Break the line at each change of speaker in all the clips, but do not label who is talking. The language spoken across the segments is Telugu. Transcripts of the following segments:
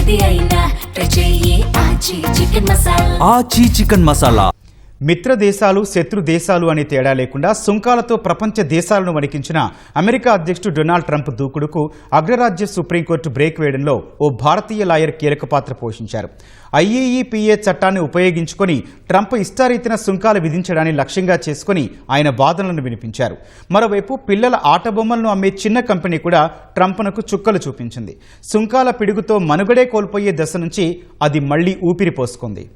ఏది అయినా ట్రై చెయ్యి ఆచి చికెన్ మసాలా.
ఆచి చికెన్ మసాలా.
మిత్ర దేశాలు శత్రు దేశాలు అనే తేడా లేకుండా సుంకాలతో ప్రపంచ దేశాలను వణికించిన అమెరికా అధ్యక్షుడు డొనాల్డ్ ట్రంప్ దూకుడుకు అగ్రరాజ్య సుప్రీంకోర్టు బ్రేక్ వేయడంలో ఓ భారతీయ లాయర్ కీలక పాత్ర పోషించారు. IEEPA చట్టాన్ని ఉపయోగించుకొని ట్రంప్ ఇష్టారీతిన సుంకాలు విధించడాన్ని లక్ష్యంగా చేసుకుని ఆయన వాదనలను వినిపించారు. మరోవైపు పిల్లల ఆటబొమ్మలను అమ్మే చిన్న కంపెనీ కూడా ట్రంప్నకు చుక్కలు చూపించింది. సుంకాల పిడుగుతో మనుగడే కోల్పోయే దశ నుంచి అది మళ్లీ ఊపిరి పోసుకుంది.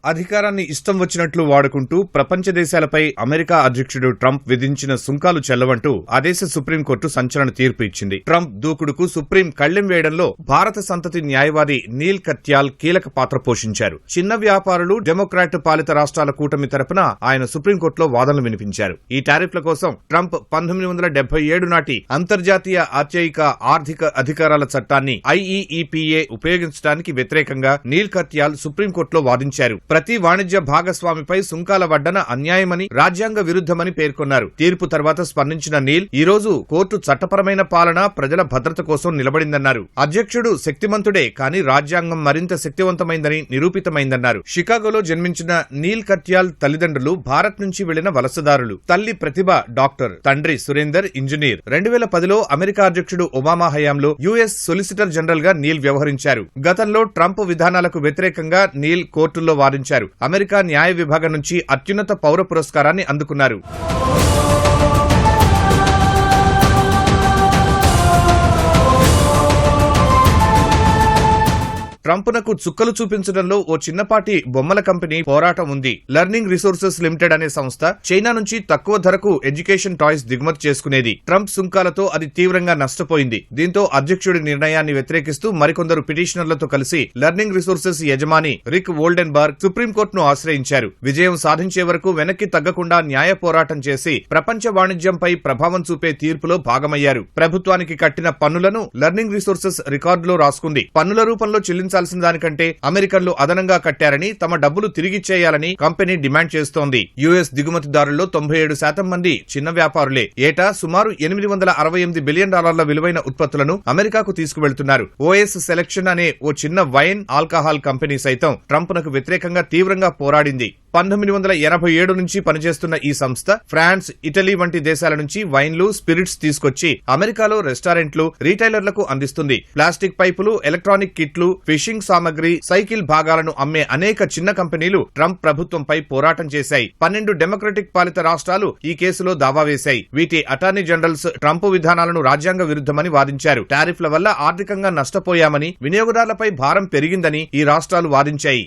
అధికారాన్ని ఇష్టం వచ్చినట్లు వాడుకుంటూ ప్రపంచ దేశాలపై అమెరికా అధ్యక్షుడు ట్రంప్ విధించిన సుంకాలు చెల్లవంటూ ఆ దేశ సుప్రీంకోర్టు సంచలన తీర్పు ఇచ్చింది. ట్రంప్ దూకుడుకు సుప్రీం కళ్లెం వేయడంలో భారత సంతతి న్యాయవాది నీల్ కత్యాల్ కీలక పాత్ర పోషించారు. చిన్న వ్యాపారులు, డెమోక్రాట్ పాలిత రాష్ట్రాల కూటమి తరపున ఆయన సుప్రీంకోర్టులో వాదనలు వినిపించారు. ఈ టారిఫ్ల కోసం ట్రంప్ 1977 నాటి అంతర్జాతీయ ఆర్చయిక ఆర్థిక అధికారాల చట్టాన్ని IEEPA ఉపయోగించడానికి వ్యతిరేకంగా నీల్ కత్యాల్ సుప్రీంకోర్టులో వాదించారు. ప్రతి వాణిజ్య భాగస్వామిపై సుంకాల వడ్డన అన్యాయమని, రాజ్యాంగ విరుద్ధమని పేర్కొన్నారు. తీర్పు తర్వాత స్పందించిన నీల్ ఈ రోజు కోర్టు చట్టపరమైన పాలన, ప్రజల భద్రత కోసం నిలబడిందన్నారు. అధ్యక్షుడు శక్తిమంతుడే, కానీ రాజ్యాంగం మరింత శక్తివంతమైందని నిరూపితమైందన్నారు. షికాగోలో జన్మించిన నీల్ కత్యాల్ తల్లిదండ్రులు భారత్ నుంచి వెళ్లిన వలసదారులు. తల్లి ప్రతిభ డాక్టర్, తండ్రి సురేందర్ ఇంజనీర్. 2010లో అమెరికా అధ్యక్షుడు ఒబామా హయాంలో US సొలిసిటర్ జనరల్ గా నీల్ వ్యవహరించారు. గతంలో ట్రంప్ విధానాలకు వ్యతిరేకంగా నీల్ కోర్టుల్లో వాదించారు. అమెరికా న్యాయ విభాగం నుంచి అత్యున్నత పౌర పురస్కారాన్ని అందుకున్నారు. ట్రంప్నకు చుక్కలు చూపించడంలో ఓ చిన్నపాటి బొమ్మల కంపెనీ పోరాటం ఉంది. లెర్నింగ్ రిసోర్సెస్ లిమిటెడ్ అనే సంస్థ చైనా నుంచి తక్కువ ధరకు ఎడ్యుకేషన్ టాయ్స్ దిగుమతి చేసుకునేది. ట్రంప్ సుంకాలతో అది తీవ్రంగా నష్టపోయింది. దీంతో అధ్యక్షుడి నిర్ణయాన్ని వ్యతిరేకిస్తూ మరికొందరు పిటిషనర్లతో కలిసి లెర్నింగ్ రిసోర్సెస్ యజమాని రిక్ వోల్డెన్బర్గ్ సుప్రీంకోర్టును ఆశ్రయించారు. విజయం సాధించే వరకు వెనక్కి తగ్గకుండా న్యాయ పోరాటం చేసి ప్రపంచ వాణిజ్యంపై ప్రభావం చూపే తీర్పులో భాగమయ్యారు. ప్రభుత్వానికి కట్టిన పన్నులను లెర్నింగ్ రిసోర్సెస్ రికార్డులో రాసుకుంది. పన్నుల రూపంలో చెల్లించాల్సిన దానికంటే అమెరికన్లు అదనంగా కట్టారని, తమ డబ్బులు తిరిగిచ్చేయాలని కంపెనీ డిమాండ్ చేస్తోంది. US దిగుమతిదారుల్లో 97% మంది చిన్న వ్యాపారులే. ఏటా సుమారు $868 బిలియన్ విలువైన ఉత్పత్తులను అమెరికాకు తీసుకువెళ్తున్నారు. OS సెలక్షన్ అనే ఓ చిన్న వైన్, ఆల్కహాల్ కంపెనీ సైతం ట్రంప్నకు వ్యతిరేకంగా తీవ్రంగా పోరాడింది. 1987 నుంచి పనిచేస్తున్న ఈ సంస్థ ఫ్రాన్స్, ఇటలీ వంటి దేశాల నుంచి వైన్లు, స్పిరిట్స్ తీసుకొచ్చి అమెరికాలో రెస్టారెంట్లు, రీటైలర్లకు అందిస్తుంది. ప్లాస్టిక్ పైపులు, ఎలక్ట్రానిక్ కిట్లు, ఫిషింగ్ సామగ్రి, సైకిల్ భాగాలను అమ్మే అనేక చిన్న కంపెనీలు ట్రంప్ ప్రభుత్వంపై పోరాటం చేశాయి. 12 డెమోక్రటిక్ పాలిత రాష్ట్రాలు ఈ కేసులో దావా వేశాయి. వీటి అటార్నీ జనరల్స్ ట్రంప్ విధానాలను రాజ్యాంగ విరుద్ధమని వాదించారు. టారిఫ్ల వల్ల ఆర్థికంగా నష్టపోయామని, వినియోగదారులపై భారం పెరిగిందని ఈ రాష్ట్రాలు వాదించాయి.